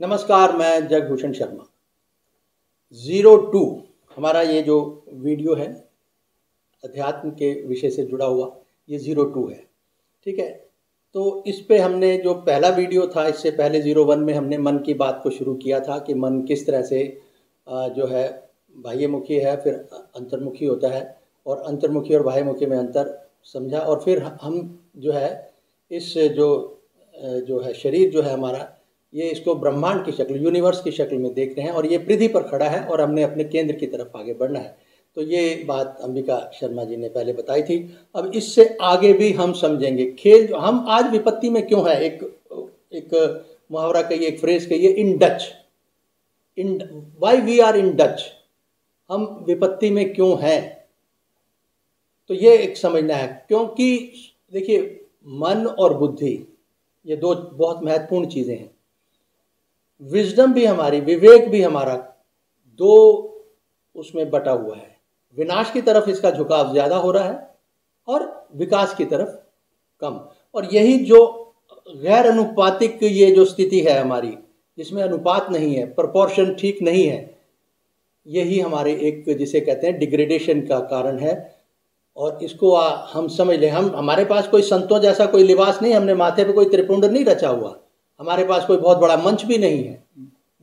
नमस्कार, मैं जगभूषण शर्मा। 02 हमारा ये जो वीडियो है अध्यात्म के विषय से जुड़ा हुआ, ये 02 है। ठीक है, तो इस पे हमने जो पहला वीडियो था, इससे पहले 01 में हमने मन की बात को शुरू किया था कि मन किस तरह से जो है बाह्यमुखी है, फिर अंतर्मुखी होता है, और अंतर्मुखी और बाह्यमुखी में अंतर समझा। और फिर हम जो है इस जो है शरीर जो है हमारा, ये इसको ब्रह्मांड की शक्ल, यूनिवर्स की शक्ल में देख रहे हैं, और ये पृथ्वी पर खड़ा है और हमने अपने केंद्र की तरफ आगे बढ़ना है। तो ये बात अंबिका शर्मा जी ने पहले बताई थी। अब इससे आगे भी हम समझेंगे खेल जो हम आज विपत्ति में क्यों है। एक मुहावरा कहिए, एक फ्रेज कहिए, in Dutch, in why we are in Dutch, हम विपत्ति में क्यों हैं। तो ये एक समझना है, क्योंकि देखिए मन और बुद्धि ये दो बहुत महत्वपूर्ण चीज़ें हैं। विजडम भी हमारी, विवेक भी हमारा, दो उसमें बटा हुआ है। विनाश की तरफ इसका झुकाव ज़्यादा हो रहा है और विकास की तरफ कम। और यही जो गैर अनुपातिक ये जो स्थिति है हमारी, जिसमें अनुपात नहीं है, प्रपोर्शन ठीक नहीं है, यही हमारे एक जिसे कहते हैं डिग्रेडेशन का कारण है। और इसको हम समझ लें, हमारे पास कोई संतों जैसा कोई लिबास नहीं, हमने माथे पे कोई त्रिपुंड नहीं रचा हुआ, हमारे पास कोई बहुत बड़ा मंच भी नहीं है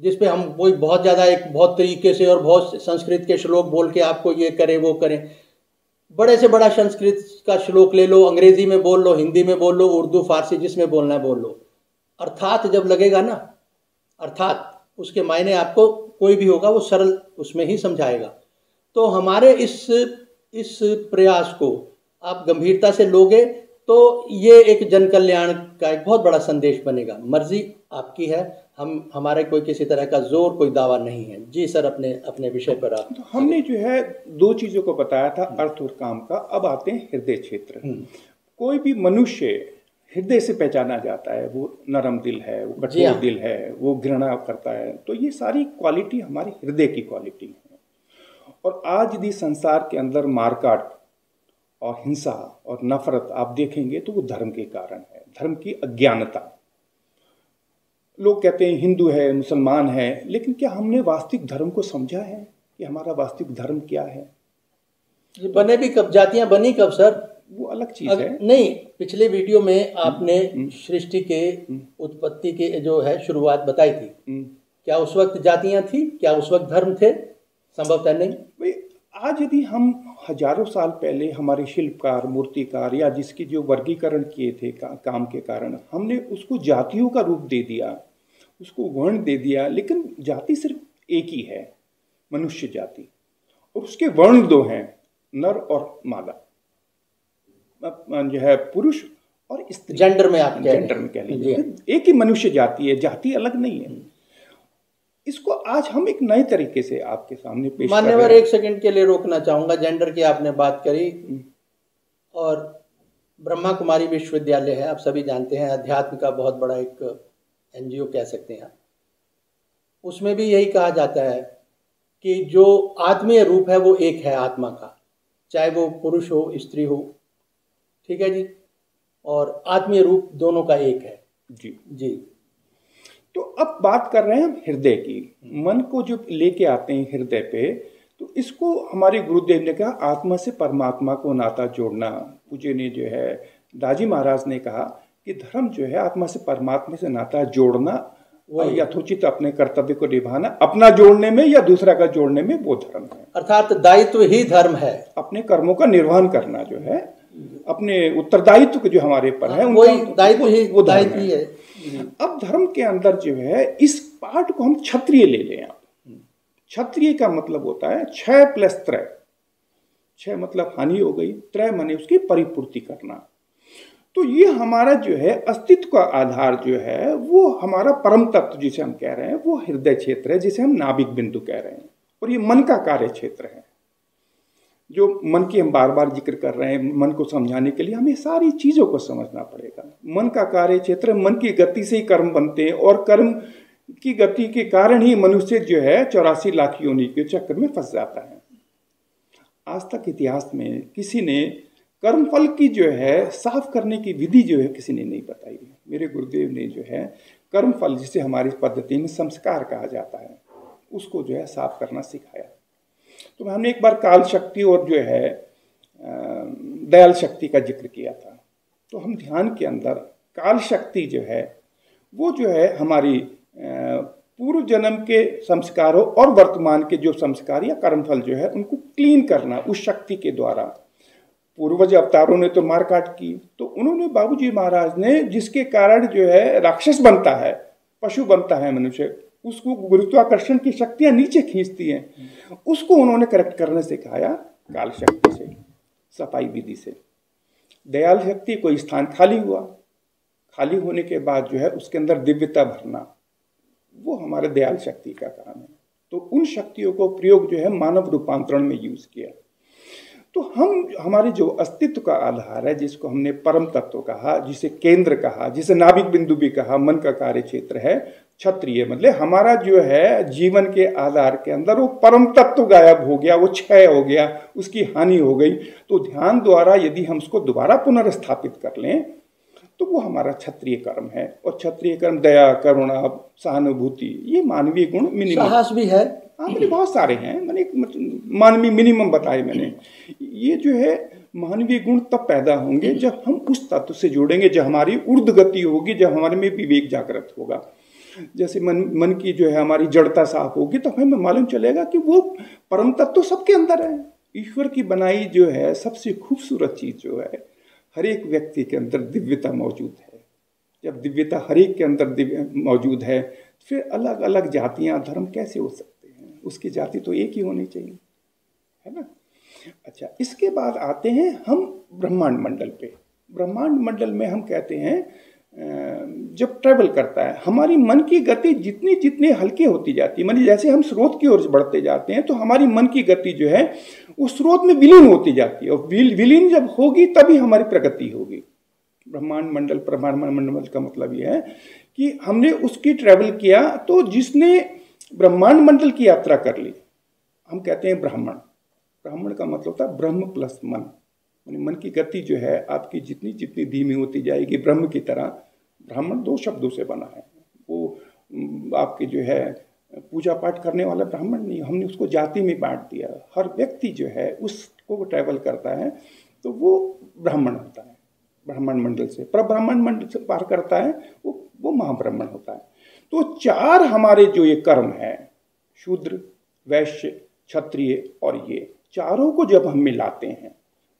जिस पे हम कोई बहुत ज़्यादा एक बहुत तरीके से और बहुत संस्कृत के श्लोक बोल के आपको ये करें वो करें। बड़े से बड़ा संस्कृत का श्लोक ले लो, अंग्रेजी में बोल लो, हिंदी में बोल लो, उर्दू फारसी जिसमें बोलना है बोल लो, अर्थात जब लगेगा ना, अर्थात उसके मायने आपको कोई भी होगा वो सरल उसमें ही समझाएगा। तो हमारे इस प्रयास को आप गंभीरता से लोगे तो ये एक जन कल्याण का एक बहुत बड़ा संदेश बनेगा। मर्जी आपकी है, हमारे कोई किसी तरह का जोर, कोई दावा नहीं है। जी सर, अपने विषय पर आप। तो हमने जो है दो चीजों को बताया था, अर्थ और काम का। अब आते हैं हृदय क्षेत्र। कोई भी मनुष्य हृदय से पहचाना जाता है, वो नरम दिल है, वो कठोर दिल है, वो घृणा करता है। तो ये सारी क्वालिटी हमारी हृदय की क्वालिटी है। और आज यदि संसार के अंदर मारकाट और हिंसा और नफरत आप देखेंगे तो वो धर्म के कारण है, धर्म की अज्ञानता। लोग कहते हैं हिंदू है, मुसलमान है, लेकिन क्या हमने वास्तविक धर्म को समझा है कि हमारा वास्तविक धर्म क्या है? बने भी कब, जातियां बनी कब सर, वो अलग चीज है। नहीं, पिछले वीडियो में आपने सृष्टि के उत्पत्ति के जो है शुरुआत बताई थी। क्या उस वक्त जातियां थी? क्या उस वक्त धर्म थे? संभवतः नहीं। भाई आज यदि हम हजारों साल पहले हमारे शिल्पकार, मूर्तिकार या जिसकी जो वर्गीकरण किए थे काम के कारण, हमने उसको जातियों का रूप दे दिया, उसको वर्ण दे दिया। लेकिन जाति सिर्फ एक ही है, मनुष्य जाति, और उसके वर्ण दो हैं, नर और मादा, जो है पुरुष और स्त्री। जेंडर में आप जेंडर में कह लीजिए, एक ही मनुष्य जाति है, जाति अलग नहीं है। इसको आज हम एक नए तरीके से आपके सामने पेश कर रहे हैं। मान्यवर, एक सेकंड के लिए रोकना चाहूंगा। जेंडर की आपने बात करी, और ब्रह्मा कुमारी विश्वविद्यालय है, आप सभी जानते हैं, अध्यात्म का बहुत बड़ा एक एनजीओ कह सकते हैं। उसमें भी यही कहा जाता है कि जो आत्मीय रूप है वो एक है आत्मा का, चाहे वो पुरुष हो स्त्री हो, ठीक है जी, और आत्मीय रूप दोनों का एक है। जी जी। तो अब बात कर रहे हैं हम हृदय की। मन को जो लेके आते हैं हृदय पे, तो इसको हमारे गुरुदेव ने कहा आत्मा से परमात्मा को नाता जोड़ना। पूज्य ने जो है दाजी महाराज ने कहा कि धर्म जो है आत्मा से परमात्मा से नाता जोड़ना और यथोचित अपने कर्तव्य को निभाना, अपना जोड़ने में या दूसरा का जोड़ने में, वो धर्म है। अर्थात दायित्व ही धर्म है। अपने कर्मों का निर्वहन करना जो है, अपने उत्तरदायित्व जो हमारे पर है, उनका दायित्व ही, वो दायित्व ही है। अब धर्म के अंदर जो है इस पार्ट को हम क्षत्रिय ले लें। आप क्षत्रिय का मतलब होता है 6 + 3। 6 मतलब हानि हो गई, 3 माने उसकी परिपूर्ति करना। तो ये हमारा जो है अस्तित्व का आधार जो है, वो हमारा परम तत्व जिसे हम कह रहे हैं, वो हृदय क्षेत्र है, जिसे हम नाभिक बिंदु कह रहे हैं। और ये मन का कार्य क्षेत्र है, जो मन की हम बार बार जिक्र कर रहे हैं। मन को समझाने के लिए हमें सारी चीजों को समझना पड़ेगा। मन का कार्य क्षेत्र, मन की गति से ही कर्म बनते हैं, और कर्म की गति के कारण ही मनुष्य जो है 84 लाख योनि के चक्कर में फंस जाता है। आज तक इतिहास में किसी ने कर्मफल की जो है साफ करने की विधि जो है किसी ने नहीं बताई है। मेरे गुरुदेव ने जो है कर्मफल, जिसे हमारी पद्धति में संस्कार कहा जाता है, उसको जो है साफ करना सिखाया। तो हमने एक बार काल शक्ति और जो है दयाल शक्ति का जिक्र किया था। तो हम ध्यान के अंदर काल शक्ति जो है वो जो है हमारी पूर्व जन्म के संस्कारों और वर्तमान के जो संस्कार या कर्मफल जो है उनको क्लीन करना उस शक्ति के द्वारा। पूर्वज अवतारों ने तो मारकाट की, तो उन्होंने बाबूजी महाराज ने, जिसके कारण जो है राक्षस बनता है, पशु बनता है मनुष्य, उसको गुरुत्वाकर्षण की शक्तियां नीचे खींचती हैं, उसको उन्होंने करेक्ट करने सिखाया काल शक्ति से, सफाई विधि से। दयाल शक्ति कोई स्थान खाली हुआ, खाली होने के बाद जो है उसके अंदर दिव्यता भरना, वो हमारे दयाल शक्ति का काम है। तो उन शक्तियों को प्रयोग जो है मानव रूपांतरण में यूज किया। तो हमारे जो अस्तित्व का आधार है, जिसको हमने परम तत्व कहा, जिसे केंद्र कहा, जिसे नाभिक बिंदु भी कहा, मन का कार्य क्षेत्र है क्षत्रिय। मतलब हमारा जो है जीवन के आधार के अंदर वो परम तत्व गायब हो गया, वो क्षय हो गया, उसकी हानि हो गई। तो ध्यान द्वारा यदि हम उसको दोबारा पुनर्स्थापित कर लें तो वो हमारा क्षत्रिय कर्म है। और क्षत्रिय कर्म दया, करुणा, सहानुभूति, ये मानवीय गुण मिनिमम, साहस भी है। हाँ, मैंने बहुत सारे हैं, मैंने मानवीय मिनिमम बताए मैंने। ये जो है मानवीय गुण तब पैदा होंगे जब हम उस तत्व से जुड़ेंगे, जब हमारी ऊर्ध गति होगी, जब हमारे में विवेक जागृत होगा। जैसे मन की जो है हमारी जड़ता साफ होगी तो हमें मालूम चलेगा कि वो परम तत्व तो सबके अंदर है। ईश्वर की बनाई जो है सबसे खूबसूरत चीज जो है, हर एक व्यक्ति के अंदर दिव्यता मौजूद है। जब दिव्यता हर एक के अंदर मौजूद है, फिर अलग अलग जातियां धर्म कैसे हो सकते हैं? उसकी जाति तो एक ही होनी चाहिए, है ना। अच्छा, इसके बाद आते हैं हम ब्रह्मांड मंडल पे। ब्रह्मांड मंडल में हम कहते हैं जब ट्रेवल करता है, हमारी मन की गति जितनी जितनी हल्की होती जाती है, मानी जैसे हम स्रोत की ओर बढ़ते जाते हैं तो हमारी मन की गति जो है उस स्रोत में विलीन होती जाती है, और विलीन जब होगी तभी हमारी प्रगति होगी। ब्रह्मांड मंडल का मतलब यह है कि हमने उसकी ट्रेवल किया, तो जिसने ब्रह्मांड मंडल की यात्रा कर ली, हम कहते हैं ब्राह्मण। ब्राह्मण का मतलब था ब्रह्म प्लस मन। मन की गति जो है आपकी जितनी जितनी धीमी होती जाएगी, ब्रह्म की तरह। ब्राह्मण 2 शब्दों से बना है। वो आपके जो है पूजा पाठ करने वाला ब्राह्मण नहीं, हमने उसको जाति में बांट दिया। हर व्यक्ति जो है उसको ट्रैवल करता है तो वो ब्राह्मण होता है। ब्राह्मण मंडल से, पर ब्राह्मण मंडल से पार करता है वो महाब्राह्मण होता है। तो 4 हमारे जो ये कर्म है, शूद्र, वैश्य, क्षत्रिय और ये चारों को जब हम मिलाते हैं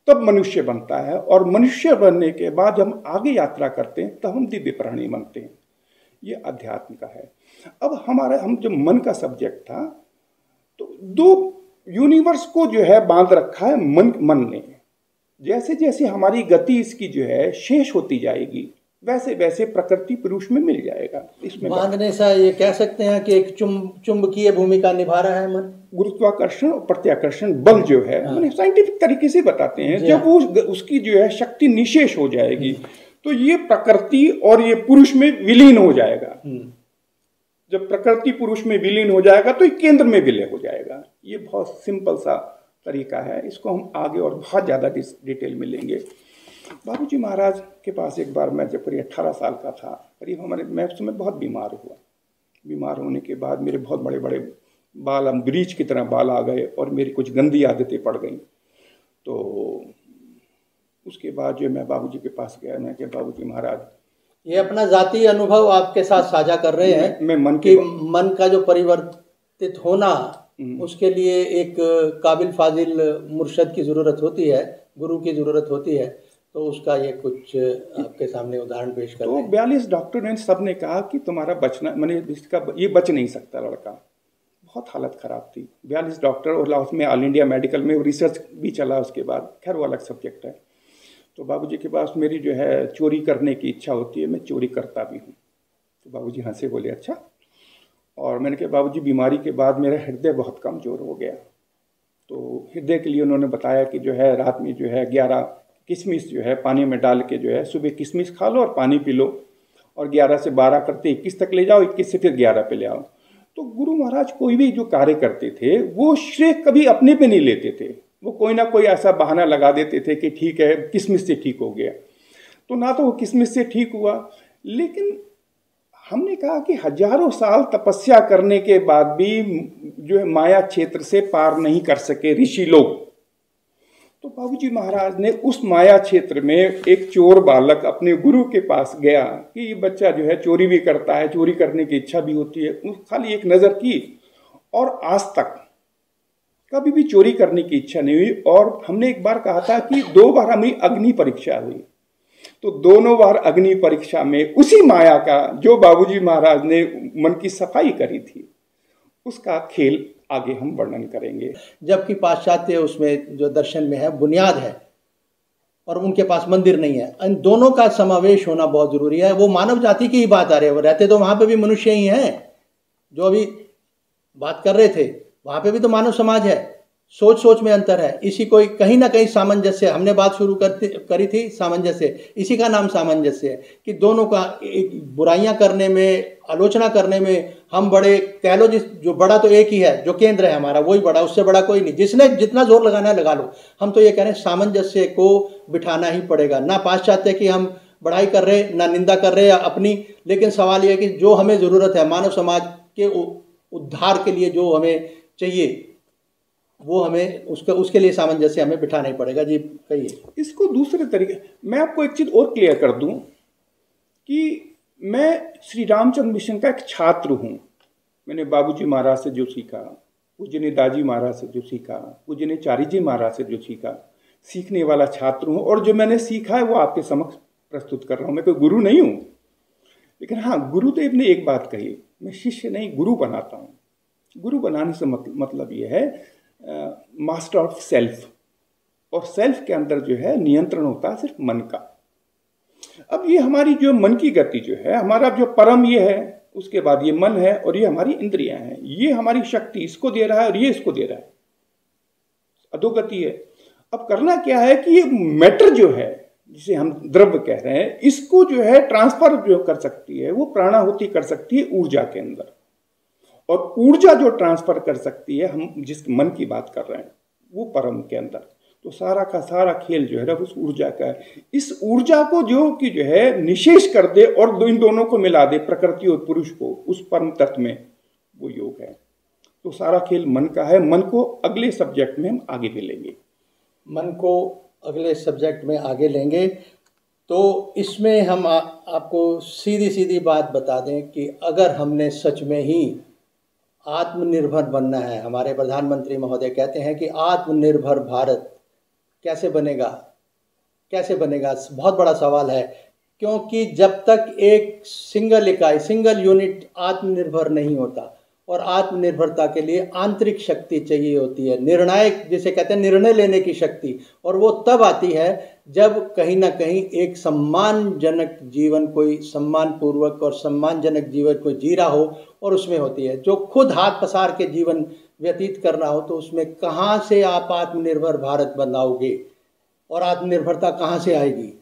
तब मनुष्य बनता है। और मनुष्य बनने के बाद जब हम आगे यात्रा करते हैं तब हम दिव्य प्राणी बनते हैं। ये अध्यात्म का है। अब हम जब मन का सब्जेक्ट था, तो 2 यूनिवर्स को जो है बांध रखा है मन ने। जैसे जैसे हमारी गति इसकी जो है शेष होती जाएगी, वैसे वैसे प्रकृति पुरुष में मिल जाएगा। इसमें बांधने से ये कह सकते हैं कि एक चुंबकीय भूमिका निभा रहा है मन। गुरुत्वाकर्षण और प्रत्याकर्षण बल जो है, मैंने साइंटिफिक तरीके से बताते हैं, जब वो उसकी जो है शक्ति निशेष हो जाएगी तो ये प्रकृति और ये पुरुष में विलीन हो जाएगा। जब प्रकृति पुरुष में विलीन हो जाएगा तो ये केंद्र में विलय हो जाएगा। ये बहुत सिंपल सा तरीका है, इसको हम आगे और बहुत ज़्यादा डिटेल में लेंगे। बाबूजी महाराज के पास एक बार मैं जब करीब 18 साल का था, करीब मैं उस समय बहुत बीमार हुआ। बीमार होने के बाद मेरे बहुत बड़े बड़े बाल, हम ब्रीच की तरह बाल आ गए और मेरी कुछ गंदी आदतें पड़ गई। तो उसके बाद जो मैं बाबूजी के पास गया, मैं कहा बाबूजी महाराज, ये अपना जातीय अनुभव आपके साथ साझा कर रहे हैं। मैं मन का जो परिवर्तित होना, उसके लिए एक काबिल फाजिल मुर्शद की ज़रूरत होती है, गुरु की ज़रूरत होती है। तो उसका ये कुछ आपके सामने उदाहरण पेश कर। तो 42 डॉक्टर ने सब ने कहा कि तुम्हारा बचना, मैंने इसका ये बच नहीं सकता लड़का। बहुत हालत ख़राब थी। 42 डॉक्टर, और लाहौर में ऑल इंडिया मेडिकल में रिसर्च भी चला उसके बाद, खैर वो अलग सब्जेक्ट है। तो बाबूजी के पास मेरी जो है चोरी करने की इच्छा होती है, मैं चोरी करता भी हूँ। तो बाबूजी हंसे, बोले अच्छा। और मैंने कहा बाबूजी बीमारी के बाद मेरा हृदय बहुत कमज़ोर हो गया। तो हृदय के लिए उन्होंने बताया कि जो है रात में जो है 11 किशमिश जो है पानी में डाल के जो है सुबह किशमिश खा लो और पानी पी लो, और 11 से 12 करते 21 तक ले जाओ, 21 से फिर 11 पे ले आओ। तो गुरु महाराज कोई भी जो कार्य करते थे वो श्रेय कभी अपने पे नहीं लेते थे, वो कोई ना कोई ऐसा बहाना लगा देते थे कि ठीक है किसमिस से ठीक हो गया। तो ना तो वो किसमिस से ठीक हुआ, लेकिन हमने कहा कि हजारों साल तपस्या करने के बाद भी जो है माया क्षेत्र से पार नहीं कर सके ऋषि लोग। तो बाबूजी महाराज ने उस माया क्षेत्र में एक चोर बालक अपने गुरु के पास गया कि ये बच्चा जो है चोरी भी करता है, चोरी करने की इच्छा भी होती है, खाली एक नज़र की और आज तक कभी भी चोरी करने की इच्छा नहीं हुई। और हमने एक बार कहा था कि 2 बार हमारी अग्नि परीक्षा हुई, तो दोनों बार अग्नि परीक्षा में उसी माया का जो बाबूजी महाराज ने मन की सफाई करी थी उसका खेल आगे हम वर्णन करेंगे। जबकि पाश्चात्य उसमें जो दर्शन में है बुनियाद है और उनके पास मंदिर नहीं है। इन दोनों का समावेश होना बहुत जरूरी है। वो मानव जाति की ही बात आ रही है, वो रहते तो वहां पे भी मनुष्य ही हैं, जो अभी बात कर रहे थे वहां पे भी तो मानव समाज है। सोच में अंतर है, इसी को कहीं ना कहीं सामंजस्य, हमने बात शुरू करी थी सामंजस्य, इसी का नाम सामंजस्य है कि दोनों का एक बुराइयां करने में, आलोचना करने में हम बड़े, कह लो जो बड़ा तो एक ही है, जो केंद्र है हमारा वही बड़ा, उससे बड़ा कोई नहीं, जिसने जितना जोर लगाना है लगा लो। हम तो ये कह रहे हैं सामंजस्य को बिठाना ही पड़ेगा। ना पाश्चात्य की हम बढ़ाई कर रहे, ना निंदा कर रहे अपनी, लेकिन सवाल यह है कि जो हमें ज़रूरत है मानव समाज के उद्धार के लिए, जो हमें चाहिए वो हमें उसके लिए सामंजस्य हमें बिठाना ही पड़ेगा। जी कहिए। इसको दूसरे तरीके, मैं आपको एक चीज़ और क्लियर कर दूं कि मैं श्री रामचंद्र मिशन का एक छात्र हूं। मैंने बाबूजी महाराज से जो सीखा, पूज्य दाजी महाराज से जो सीखा, पूज्य चारी जी महाराज से जो सीखा, सीखने वाला छात्र हूं। और जो मैंने सीखा है वो आपके समक्ष प्रस्तुत कर रहा हूं। मैं कोई गुरु नहीं हूं, लेकिन हाँ, गुरुदेव ने एक बात कही, मैं शिष्य नहीं गुरु बनाता हूँ। गुरु बनाने से मतलब ये है मास्टर ऑफ सेल्फ, और सेल्फ के अंदर जो है नियंत्रण होता है सिर्फ मन का। अब ये हमारी जो मन की गति जो है, हमारा जो परम ये है, उसके बाद ये मन है और ये हमारी इंद्रियां हैं, ये हमारी शक्ति इसको दे रहा है और ये इसको दे रहा है, अधोगति है। अब करना क्या है कि ये मैटर जो है जिसे हम द्रव्य कह रहे हैं, इसको जो है ट्रांसफर जो कर सकती है वो प्राणाहुति कर सकती है ऊर्जा के अंदर। और ऊर्जा जो ट्रांसफर कर सकती है, हम जिस मन की बात कर रहे हैं, वो परम के अंदर। तो सारा का सारा खेल जो है ना उस ऊर्जा का है। इस ऊर्जा को जो है निशेष कर दे और इन दोनों को मिला दे, प्रकृति और पुरुष को, उस परम तत्व में, वो योग है। तो सारा खेल मन का है। मन को अगले सब्जेक्ट में हम आगे भी लेंगे। मन को अगले सब्जेक्ट में आगे लेंगे। तो इसमें हम आपको सीधी बात बता दें कि अगर हमने सच में ही आत्मनिर्भर बनना है, हमारे प्रधानमंत्री महोदय कहते हैं कि आत्मनिर्भर भारत कैसे बनेगा, बहुत बड़ा सवाल है। क्योंकि जब तक एक सिंगल इकाई, सिंगल यूनिट आत्मनिर्भर नहीं होता, और आत्मनिर्भरता के लिए आंतरिक शक्ति चाहिए होती है, निर्णायक जिसे कहते हैं निर्णय लेने की शक्ति, और वो तब आती है जब कहीं ना कहीं एक सम्मानजनक जीवन, कोई सम्मानपूर्वक और सम्मानजनक जीवन कोई जी रहा हो, और उसमें होती है जो खुद हाथ पसार के जीवन व्यतीत करना हो, तो उसमें कहाँ से आप आत्मनिर्भर भारत बनाओगे और आत्मनिर्भरता कहाँ से आएगी?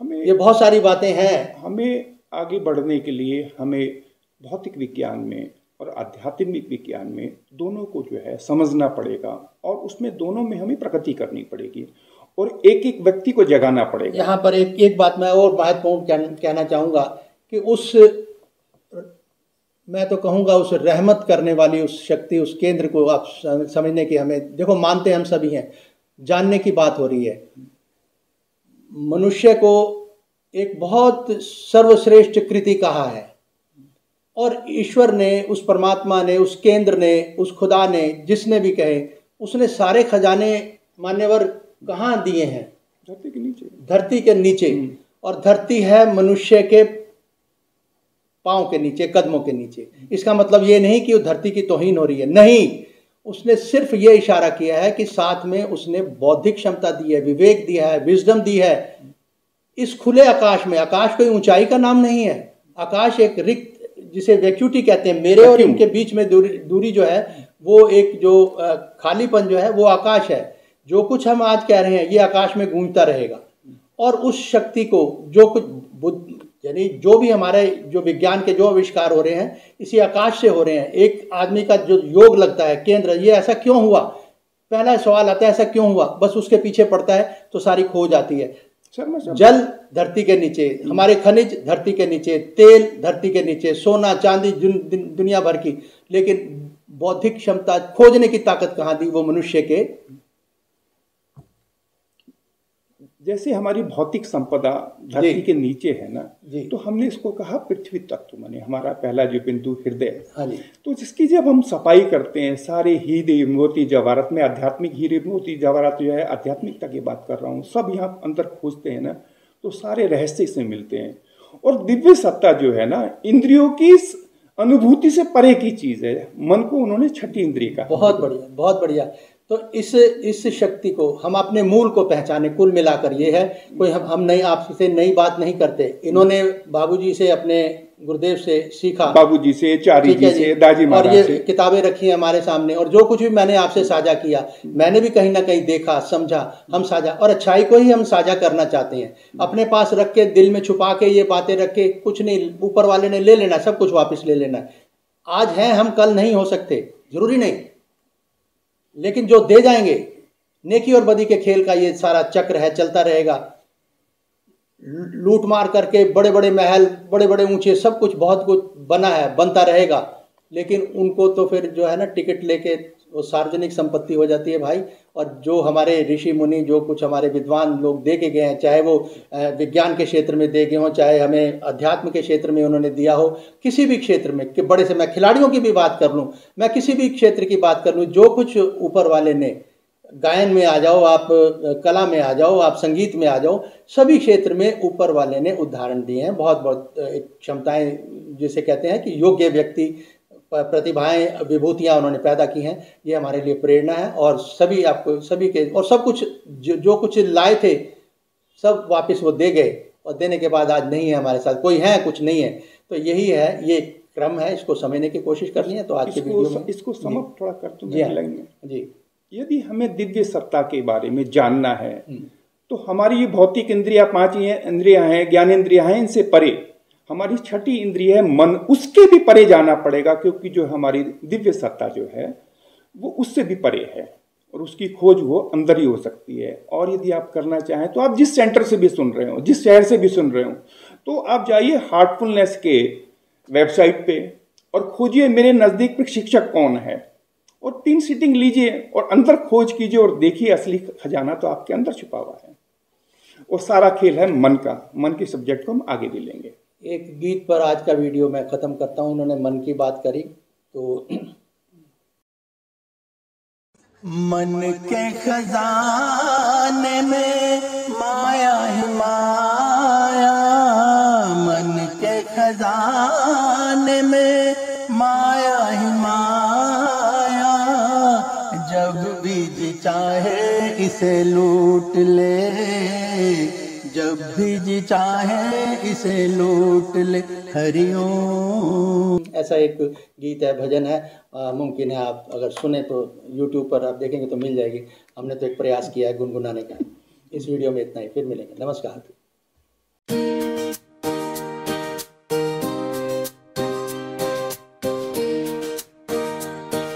ये बहुत सारी बातें हैं। हमें आगे बढ़ने के लिए हमें भौतिक विज्ञान में और आध्यात्मिक विज्ञान में दोनों को जो है समझना पड़ेगा, और उसमें दोनों में हमें प्रगति करनी पड़ेगी और एक एक व्यक्ति को जगाना पड़ेगा। यहाँ पर एक बात मैं और महत्वपूर्ण कहना चाहूँगा कि मैं तो कहूँगा उस रहमत करने वाली उस शक्ति, उस केंद्र को आप समझने की, हमें देखो मानते हम सभी हैं, जानने की बात हो रही है। मनुष्य को एक बहुत सर्वश्रेष्ठ कृति कहा है, और ईश्वर ने, उस परमात्मा ने, उस केंद्र ने, उस खुदा ने, जिसने भी कहे, उसने सारे खजाने मान्यवर कहाँ दिए हैं? धरती के नीचे। धरती के नीचे। और धरती है मनुष्य के पाँव के नीचे, कदमों के नीचे। इसका मतलब ये नहीं कि वो धरती की तौहीन हो रही है, नहीं। उसने सिर्फ ये इशारा किया है कि साथ में उसने बौद्धिक क्षमता दी है, विवेक दिया है, विजडम दी है। इस खुले आकाश में, आकाश कोई ऊंचाई का नाम नहीं है, आकाश एक रिक्त, जिसे वैक्यूटी कहते हैं, मेरे और इनके बीच में दूरी जो है, वो एक जो खालीपन जो है वो आकाश है। जो कुछ हम आज कह रहे हैं ये आकाश में गूंजता रहेगा। और उस शक्ति को, जो कुछ यानी जो भी हमारे जो विज्ञान के जो आविष्कार हो रहे हैं, इसी आकाश से हो रहे हैं। एक आदमी का जो योग लगता है केंद्र, ये ऐसा क्यों हुआ? पहला सवाल आता है ऐसा क्यों हुआ, बस उसके पीछे पड़ता है तो सारी खोज आती है। शर्मा साहब, जल धरती के नीचे, हमारे खनिज धरती के नीचे, तेल धरती के नीचे, सोना चांदी दुनिया भर की, लेकिन बौद्धिक क्षमता खोजने की ताकत कहाँ दी, वो मनुष्य के। जैसे हमारी भौतिक संपदा धरती के नीचे है ना, तो हमने इसको कहा पृथ्वी तत्व, माने हमारा पहला जो बिंदु हृदय। हाँ जी। तो जिसकी जब हम सफाई करते हैं, सारे हीरे मोती जवाहरात में, आध्यात्मिक हीरे मोती जवाहरात जो है, आध्यात्मिकता की बात कर रहा हूँ, सब यहाँ अंदर खोजते हैं ना, तो सारे रहस्य इसमें मिलते हैं। और दिव्य सत्ता जो है ना, इंद्रियों की अनुभूति से परे की चीज है। मन को उन्होंने छठी इंद्रिय का। बहुत बढ़िया, बहुत बढ़िया। तो इस शक्ति को हम अपने मूल को पहचाने, कुल मिलाकर ये है। कोई हम नई, आपसे नई बात नहीं करते। इन्होंने बाबूजी से, अपने गुरुदेव से सीखा, बाबूजी से, चारी जी से, दाजी महाराज से, और ये किताबें रखी हैं हमारे सामने, और जो कुछ भी मैंने आपसे साझा किया, मैंने भी कहीं ना कहीं देखा, समझा। हम साझा, और अच्छाई को ही हम साझा करना चाहते हैं। अपने पास रख के, दिल में छुपा के ये बातें रख के कुछ नहीं, ऊपर वाले ने ले लेना, सब कुछ वापस ले लेना। आज हैं हम, कल नहीं हो सकते, जरूरी नहीं, लेकिन जो दे जाएंगे, नेकी और बदी के खेल का ये सारा चक्र है, चलता रहेगा। लूट मार करके बड़े बड़े महल, बड़े बड़े ऊंचे, सब कुछ, बहुत कुछ बना है, बनता रहेगा, लेकिन उनको तो फिर जो है ना, टिकट लेके वो सार्वजनिक संपत्ति हो जाती है भाई। और जो हमारे ऋषि मुनि, जो कुछ हमारे विद्वान लोग दे के गए हैं, चाहे वो विज्ञान के क्षेत्र में दे गए हों, चाहे हमें अध्यात्म के क्षेत्र में उन्होंने दिया हो, किसी भी क्षेत्र में, कि बड़े से, मैं खिलाड़ियों की भी बात कर लूँ, मैं किसी भी क्षेत्र की बात कर लूँ, जो कुछ ऊपर वाले ने, गायन में आ जाओ आप, कला में आ जाओ आप, संगीत में आ जाओ, सभी क्षेत्र में ऊपर वाले ने उदाहरण दिए हैं। बहुत बहुत क्षमताएं, जिसे कहते हैं कि योग्य व्यक्ति, प्रतिभाएं, विभूतियां उन्होंने पैदा की हैं। ये हमारे लिए प्रेरणा है। और सभी, आपको सभी के, और सब कुछ जो कुछ लाए थे, सब वापस वो दे गए, और देने के बाद आज नहीं है हमारे साथ, कोई है, कुछ नहीं है। तो यही है, ये क्रम है, इसको समझने की कोशिश करनी है। तो आज के वीडियो में इसको समाप्त थोड़ा कर दूं लाइन में। जी, यदि हमें दिव्य सत्ता के बारे में जानना है, तो हमारी ये भौतिक इंद्रियां, 5 इंद्रियां हैं, ज्ञानेंद्रियां हैं, इनसे परे हमारी छठी इंद्रिय है मन, उसके भी परे जाना पड़ेगा, क्योंकि जो हमारी दिव्य सत्ता जो है वो उससे भी परे है, और उसकी खोज वो अंदर ही हो सकती है। और यदि आप करना चाहें तो आप जिस सेंटर से भी सुन रहे हो, जिस शहर से भी सुन रहे हो, तो आप जाइए हार्टफुलनेस के वेबसाइट पे और खोजिए मेरे नज़दीक प्रशिक्षक कौन है, और 3 सीटिंग लीजिए और अंदर खोज कीजिए, और देखिए असली खजाना तो आपके अंदर छुपा हुआ है। और सारा खेल है मन का। मन के सब्जेक्ट को हम आगे भी लेंगे। एक गीत पर आज का वीडियो मैं ख़त्म करता हूँ। उन्होंने मन की बात करी, तो मन के खजाने में माया ही माया, मन के खजाने में माया ही माया, जब भी जी चाहे इसे लूट ले, जब भी जी चाहे इसे लूट ले, हरिओम। ऐसा एक गीत है, भजन है। मुमकिन है आप अगर सुने तो YouTube पर आप देखेंगे तो मिल जाएगी। हमने तो एक प्रयास किया है गुनगुनाने का। इस वीडियो में इतना ही, फिर मिलेंगे। नमस्कार।